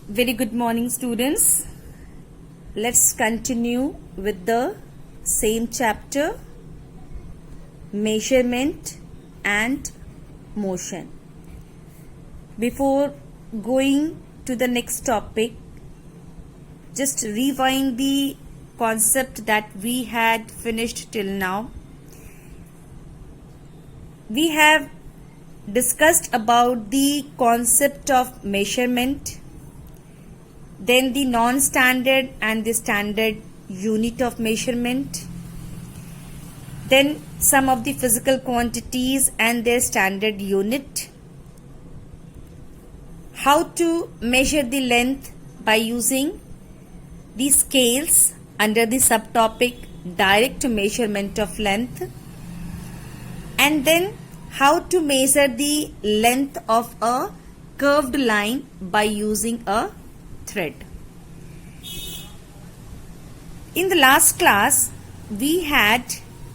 Very good morning, students. Let's continue with the same chapter, measurement and motion. Before going to the next topic, just rewind the concept that we had finished till now. We have discussed about the concept of measurement, then the non-standard and the standard unit of measurement, then some of the physical quantities and their standard unit, how to measure the length by using the scales under the subtopic direct measurement of length, and then how to measure the length of a curved line by using a thread. In the last class, we had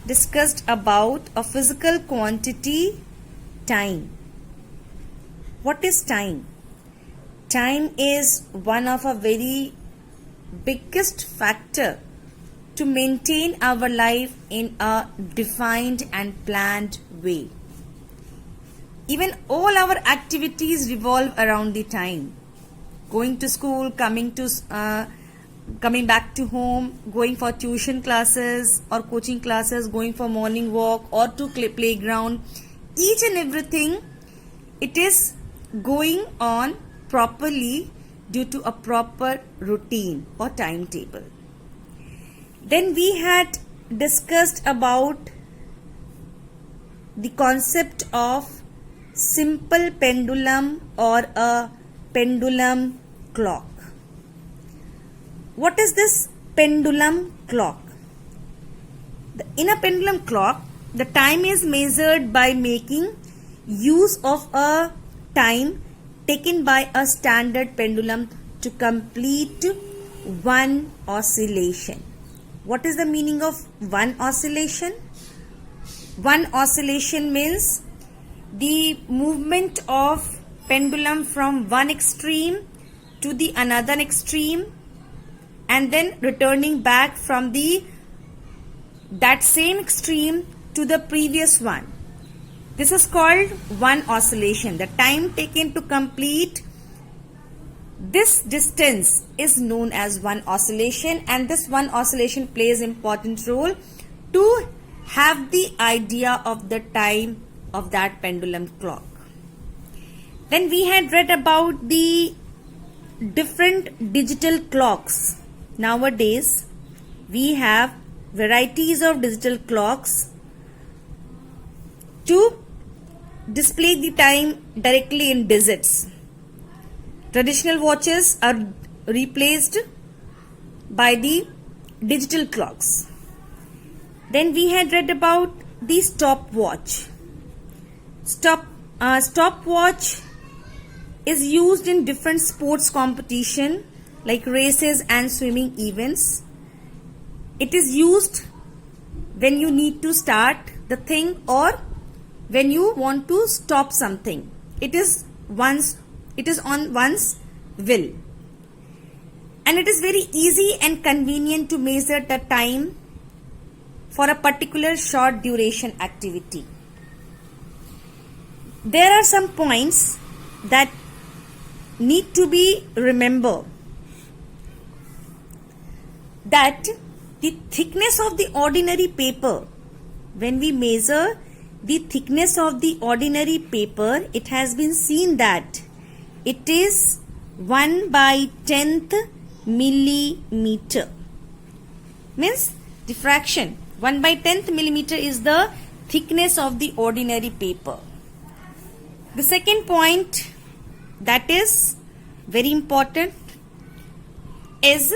discussed about a physical quantity, time. What is time? Time is one of a very biggest factor to maintain our life in a defined and planned way. Even all our activities revolve around the time. Going to school, coming back to home, going for tuition classes or coaching classes, going for morning walk or to playground, each and everything, it is going on properly due to a proper routine or timetable. Then we had discussed about the concept of simple pendulum or a pendulum clock. What is this pendulum clock? In a pendulum clock, the time is measured by making use of a time taken by a standard pendulum to complete one oscillation. What is the meaning of one oscillation? One oscillation means the movement of pendulum from one extreme to the another extreme and then returning back from that same extreme to the previous one. This is called one oscillation. The time taken to complete this distance is known as one oscillation, and this one oscillation plays important role to have the idea of the time of that pendulum clock. Then we had read about the different digital clocks. Nowadays, we have varieties of digital clocks to display the time directly in digits. Traditional watches are replaced by the digital clocks. Then we had read about the stopwatch. Stopwatch is used in different sports competition like races and swimming events. It is used when you need to start the thing or when you want to stop something. It is on one's will. And it is very easy and convenient to measure the time for a particular short duration activity. There are some points that need to be remembered. That the thickness of the ordinary paper, when we measure the thickness of the ordinary paper, it has been seen that it is 1/10th millimeter. Means the fraction 1/10th millimeter is the thickness of the ordinary paper. The second point that is very important is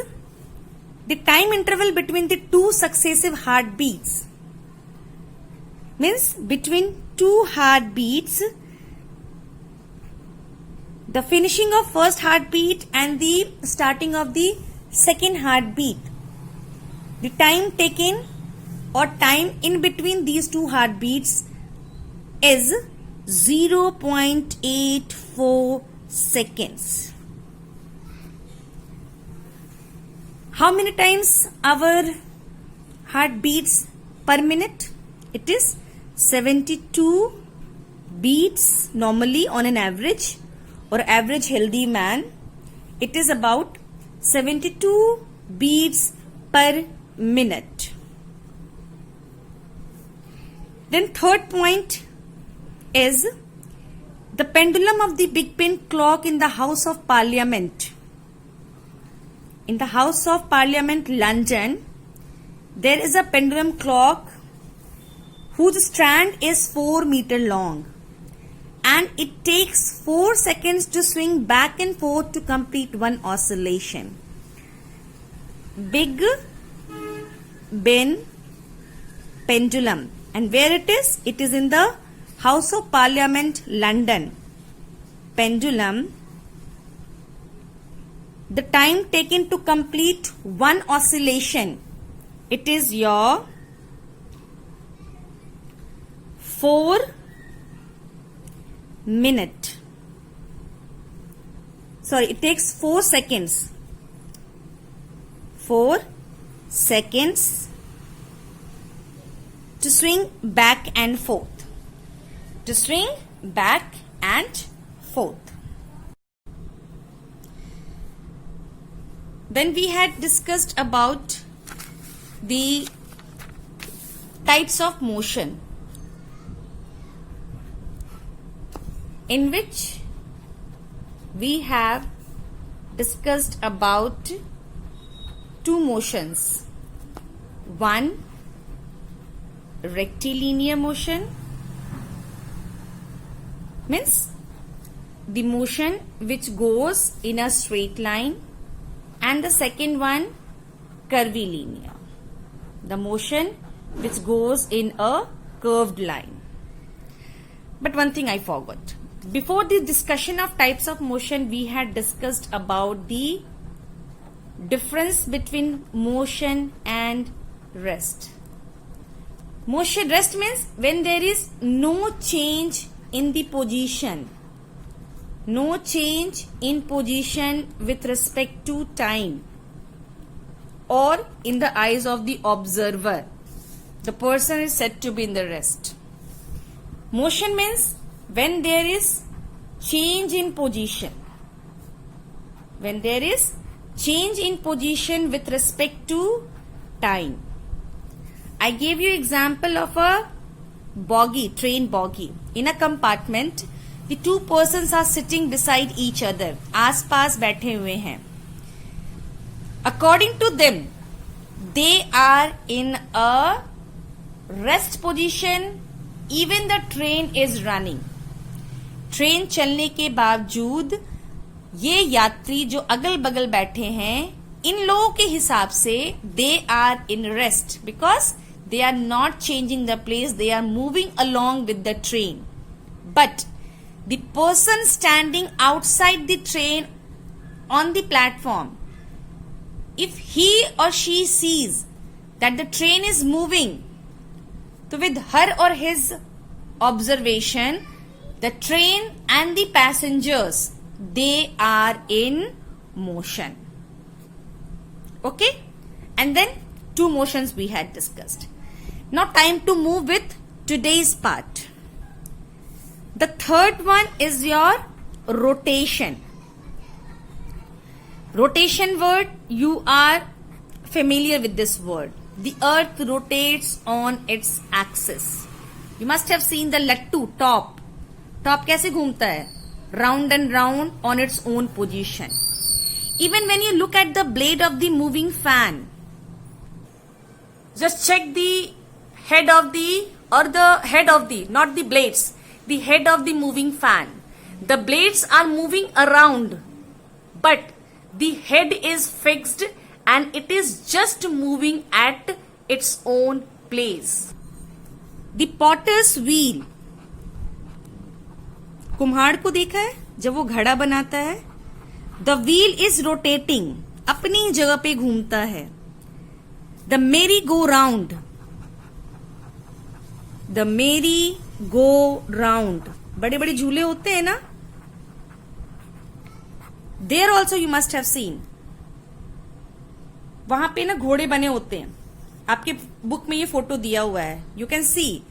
the time interval between the two successive heartbeats. Means between two heartbeats, the finishing of first heartbeat and the starting of the second heartbeat, the time taken or time in between these two heartbeats is 0.84 seconds. How many times our heart beats per minute? It is 72 beats normally on an average, or average healthy man. It is about 72 beats per minute. Then third point is the pendulum of the Big Ben clock in the House of Parliament. In the House of Parliament, London, there is a pendulum clock whose strand is 4 meters long, and it takes 4 seconds to swing back and forth to complete one oscillation. Big Ben pendulum. And where it is? It is in the House of Parliament, London. Pendulum. The time taken to complete one oscillation, it is your 4 minutes. Sorry, it takes 4 seconds. 4 seconds to swing back and forth. To swing back and forth. Then we had discussed about the types of motion, in which we have discussed about 2 motions. One, rectilinear motion, means the motion which goes in a straight line, and the second one, curvilinear, the motion which goes in a curved line. But one thing I forgot. Before the discussion of types of motion, we had discussed about the difference between motion and rest. Motion, rest means when there is no change in the position. No change in position with respect to time or in the eyes of the observer. The person is said to be in the rest. Motion means when there is change in position. When there is change in position with respect to time. I gave you example of a bogie, train bogie. In a compartment, the 2 persons are sitting beside each other. आस-पास बैठे हुए हैं. According to them, they are in a rest position even the train is running. Train चलने के बावजूद ये यात्री जो अगल बगल बैठे हैं, इन लोगों के हिसाब से they are in rest because they are not changing the place, they are moving along with the train. But the person standing outside the train on the platform, if he or she sees that the train is moving, so with her or his observation, the train and the passengers, they are in motion. Okay? And then 2 motions we had discussed. Now time to move with today's part. The third one is your rotation. Rotation word, you are familiar with this word. The earth rotates on its axis. You must have seen the lattu, top. Top कैसे घूमता है? Round and round on its own position. Even when you look at the blade of the moving fan, just check the head of the, not the blades, the head of the moving fan. The blades are moving around, but the head is fixed and it is just moving at its own place. The potter's wheel. कुम्हार को देखा है जब वो घड़ा बनाता है? The wheel is rotating, अपनी जगह पे घूमता है. The merry-go-round. The merry-go-round. बड़े बड़े झूले होते हैं ना? There also you must have seen. वहां पे ना घोड़े बने होते हैं, आपके बुक में ये फोटो दिया हुआ है. You can see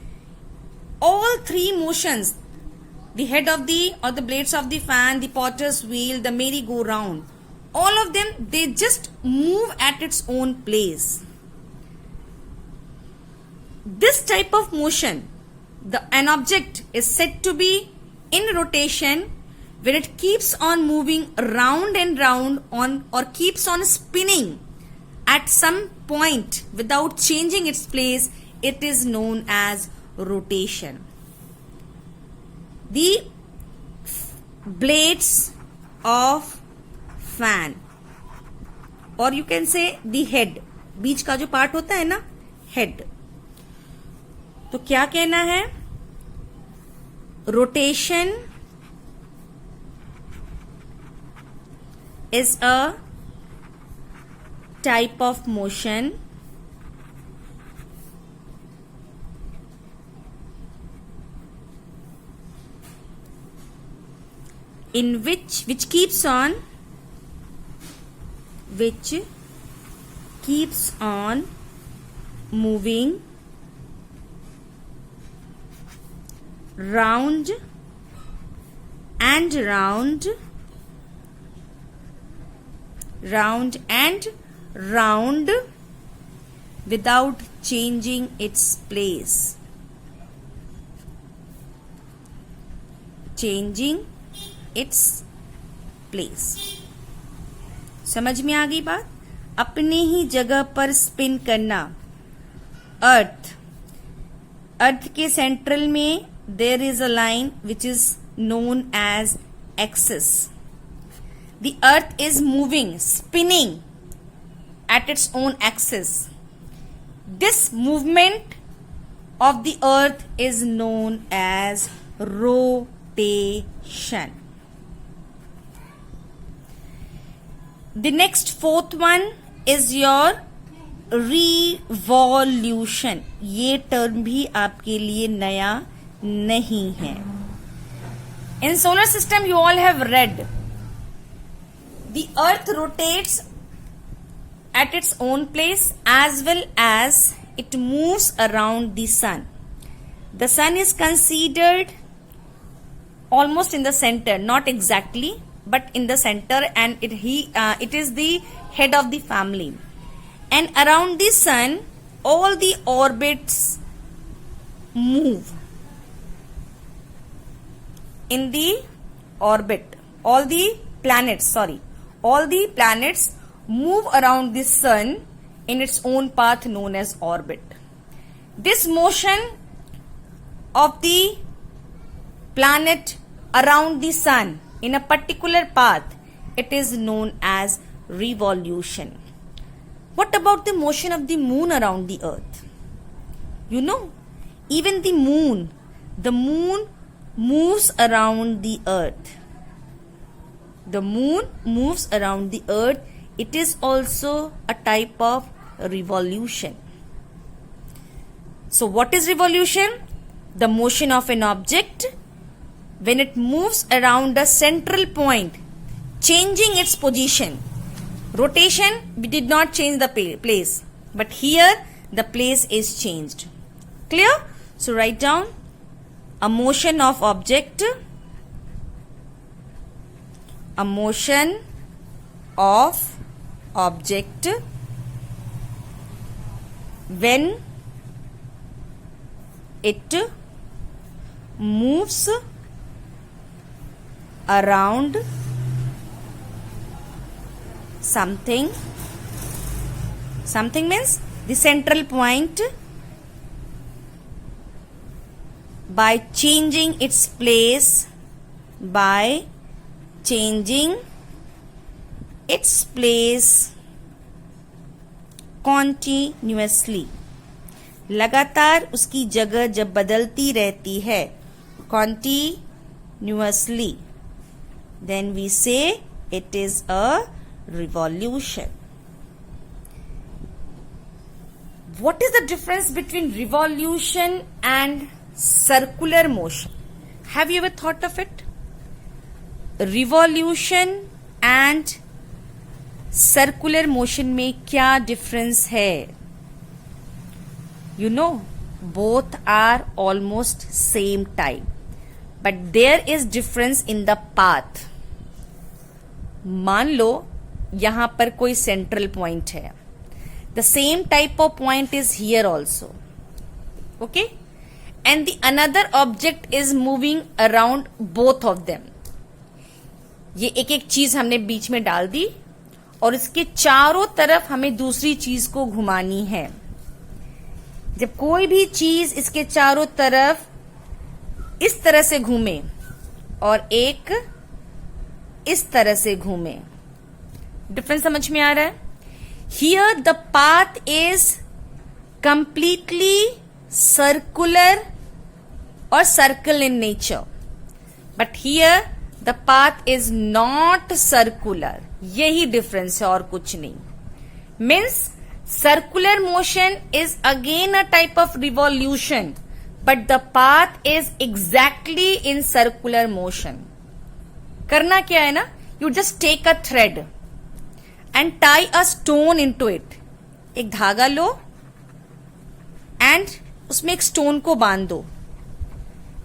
all three motions, the head of the or the blades of the fan, the potter's wheel, the merry-go-round, all of them, they just move at its own place. This type of motion, an object is said to be in rotation when it keeps on moving round and round on or keeps on spinning at some point without changing its place. It is known as rotation. The blades of fan, or you can say the head, बीच का जो part होता है ना, head. तो क्या कहना है? Rotation is a type of motion in which keeps on moving round and round without changing its place. Its place. समझ में आ गई बात? अपने ही जगह पर स्पिन करना. अर्थ के सेंट्रल में there is a line which is known as axis. The earth is moving, spinning at its own axis. This movement of the earth is known as rotation. The next fourth one is your revolution. ये term भी आपके लिए नया नहीं है. In solar system you all have read the earth rotates at its own place as well as it moves around the sun. The sun is considered almost in the center, not exactly, but in the center, and it is the head of the family. And around the sun, all the orbits move. In the orbit, all the planets move around the sun in its own path known as orbit. This motion of the planet around the sun in a particular path, it is known as revolution. What about the motion of the moon around the earth? You know, even the moon moves around the earth. The moon moves around the earth. It is also a type of revolution. So what is revolution? The motion of an object when it moves around a central point, changing its position. Rotation, we did not change the place, but here the place is changed. Clear? So write down a motion of object, a motion of object when it moves around something. Something means the central point by changing its place, continuously. लगातार उसकी जगह जब बदलती रहती है, continuously, then we say it is a revolution. What is the difference between revolution and circular motion? Have you ever thought of it? Revolution and circular motion में क्या difference है? You know, both are almost same type, but there is difference in the path. मान लो यहां पर कोई central point है. The same type of point is here also. Okay? And the another object is moving around both of them. ये एक एक चीज हमने बीच में डाल दी और इसके चारों तरफ हमें दूसरी चीज को घुमानी है. जब कोई भी चीज इसके चारों तरफ इस तरह से घूमे और एक इस तरह से घूमे, डिफरेंस समझ में आ रहा है? Here the path is completely circular और circle in nature, but here the path is not circular. यही डिफरेंस है और कुछ नहीं. Means circular motion is again a type of revolution, but the path is exactly in circular motion. करना क्या है ना? You just take a thread and tie a stone into it. एक धागा लो and उसमें एक स्टोन को बांध दो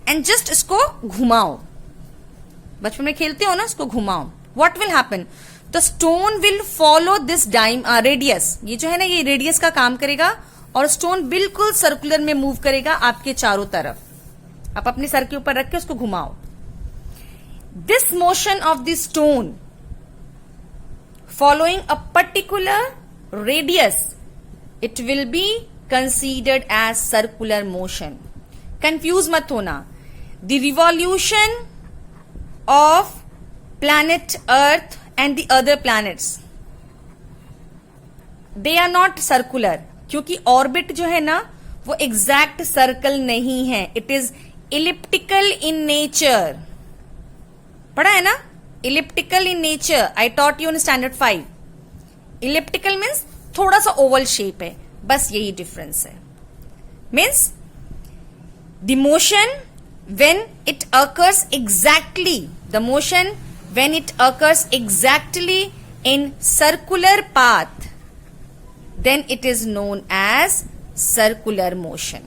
and just इसको घुमाओ. बचपन में खेलते हो ना, इसको घुमाओ. What will happen? The stone will follow this radius. ये जो है ना, ये रेडियस का काम करेगा और स्टोन बिल्कुल सर्कुलर में मूव करेगा आपके चारों तरफ. आप अपने सर के ऊपर रख के उसको घुमाओ. This motion of the stone following a particular radius, it will be considered as circular motion. Confuse मत होना. The revolution of planet Earth and the other planets, they are not circular, क्योंकि orbit जो है ना वो exact circle नहीं है. It is elliptical in nature. पढ़ा है ना? Elliptical in nature. I taught you in standard 5. Elliptical means थोड़ा सा ओवल शेप है, बस यही डिफरेंस है. Means the motion when it occurs exactly, the motion when it occurs exactly in circular path, then it is known as circular motion.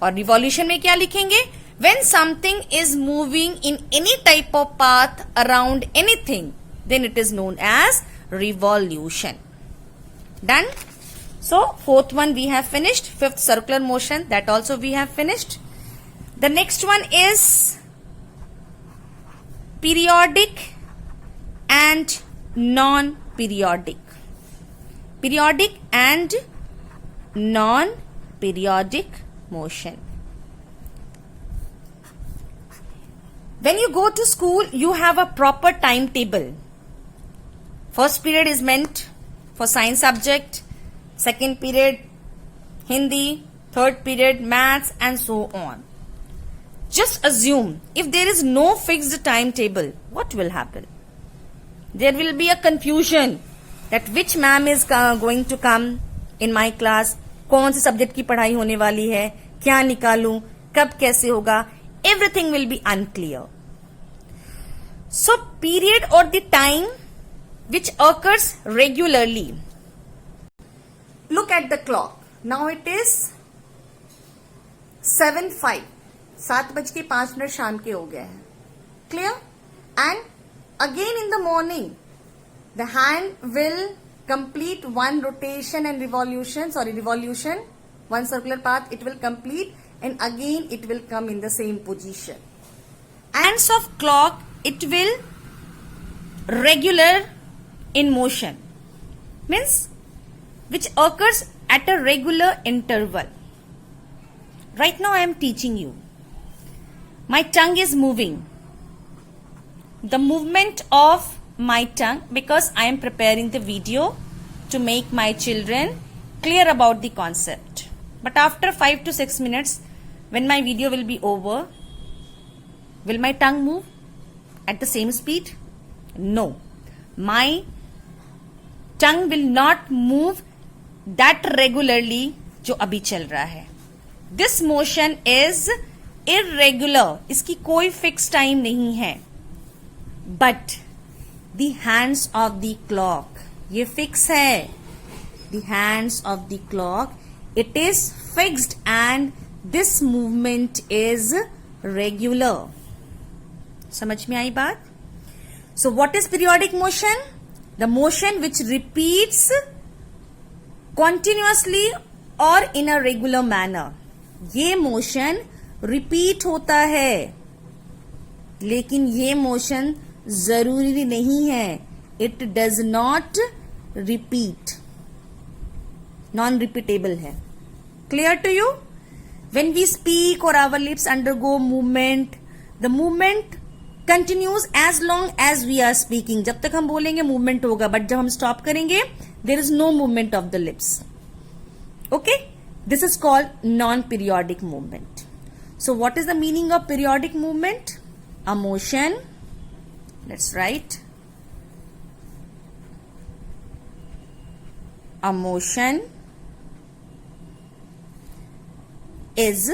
और revolution में क्या लिखेंगे? When something is moving in any type of path around anything, then it is known as revolution. Done? So fourth one we have finished. Fifth, circular motion, that also we have finished. The next one is periodic and non-periodic. Periodic and non-periodic motion. When you go to school, you have a proper timetable. First period is meant for science subject, second period Hindi, third period maths, and so on. Just assume if there is no fixed timetable, what will happen? There will be a confusion that which ma'am is going to come in my class, कौन से subject की पढ़ाई होने वाली है, क्या निकालूं, कब कैसे होगा. Everything will be unclear. So period or the time which occurs regularly. Look at the clock. Now it is 7:05. 7:05 शाम के हो गए हैं. Clear? And again in the morning, the hand will complete one rotation and revolution. One circular path it will complete, and again it will come in the same position. Hands of clock, it will regular in motion, means which occurs at a regular interval. Right now I am teaching you. My tongue is moving. The movement of my tongue, because I am preparing the video to make my children clear about the concept. But after 5 to 6 minutes, when my video will be over, will my tongue move at the same speed? No. My tongue will not move that regularly जो अभी चल रहा है. This motion is irregular. इसकी कोई fix time नहीं है. But the hands of the clock, ये फिक्स है. The hands of the clock, it is fixed and this movement is regular. समझ में आई बात? So what is periodic motion? The motion which repeats continuously or in a regular manner. ये motion repeat होता है, लेकिन ये motion जरूरी नहीं है. It does not repeat. Non-repeatable है. Clear to you? When we speak or our lips undergo movement, the movement continues as long as we are speaking. जब तक हम बोलेंगे movement होगा, but जब हम stop करेंगे, there is no movement of the lips. Okay? This is called non-periodic movement. So what is the meaning of periodic movement? A motion. Let's write. A motion is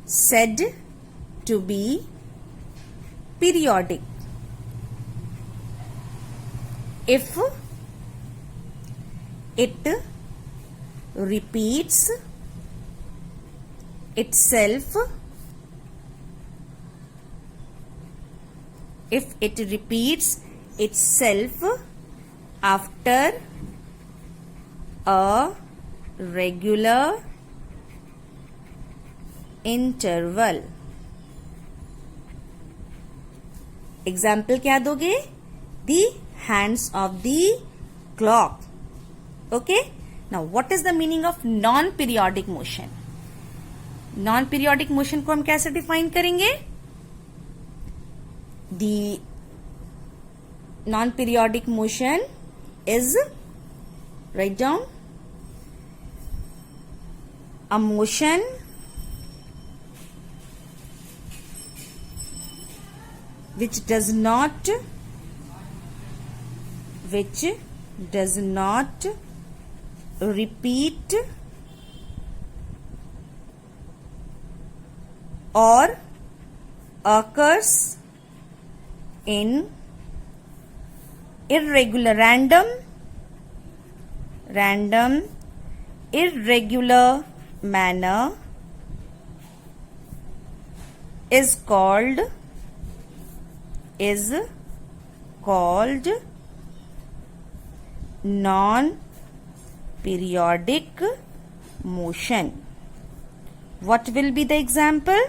said to be periodic if it repeats itself after a regular interval. Example क्या दोगे? The hands of the clock. Okay? Now what is the meaning of non-periodic motion? Non-periodic motion को हम कैसे define करेंगे? The non-periodic motion is, write down, a motion which does not repeat or occurs in random irregular manner is called non-periodic motion. What will be the example?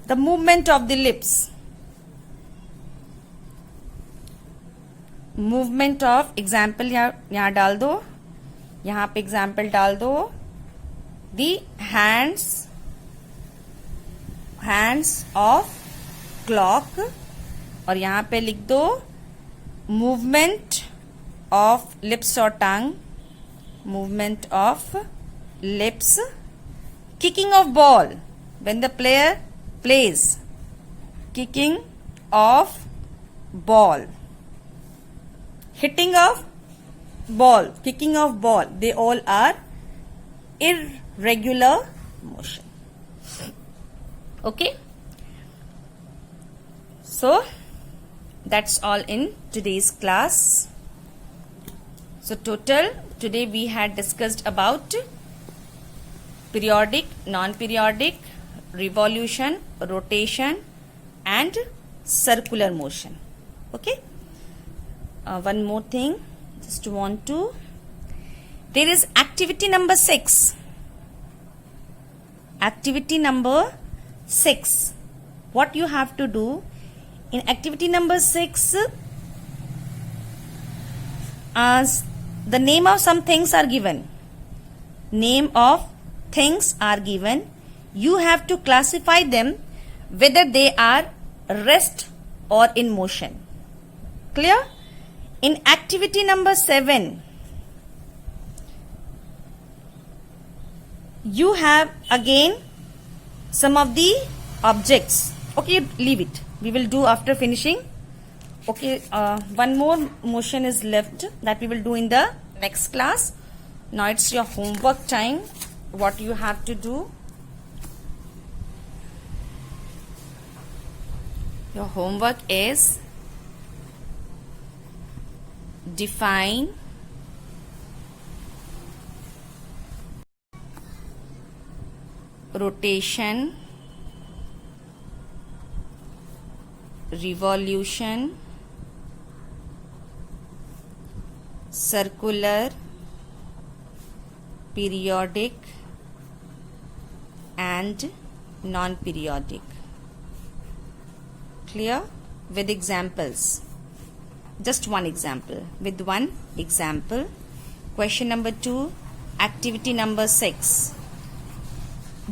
The movement of the lips. Movement of example यहाँ डाल दो, यहाँ पे example डाल दो. The hands of clock और यहाँ पे लिख दो movement of lips or tongue, movement of lips, kicking of ball when the player plays, kicking of ball, hitting of ball, kicking of ball, they all are irregular motion. Okay? So that's all in today's class. So today we had discussed about periodic, non-periodic, revolution, rotation and circular motion. Okay? One more thing, just want to, there is activity number 6. Activity number 6. What you have to do in activity number 6, the name of some things are given. Name of things are given. You have to classify them whether they are rest or in motion. Clear? In activity number 7, you have again some of the objects. Okay, leave it. We will do after finishing. Okay, one more motion is left that we will do in the next class. Now it's your homework time. What you have to do? Your homework is define rotation, revolution, circular, periodic and non-periodic. Clear? With examples. Just one example. With one example. Question number 2, activity number 6.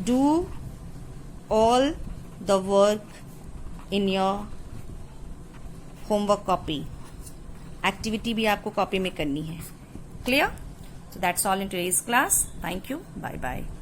Do all the work in your homework copy. Activity भी आपको copy में करनी है. Clear? So that's all in today's class. Thank you. Bye bye.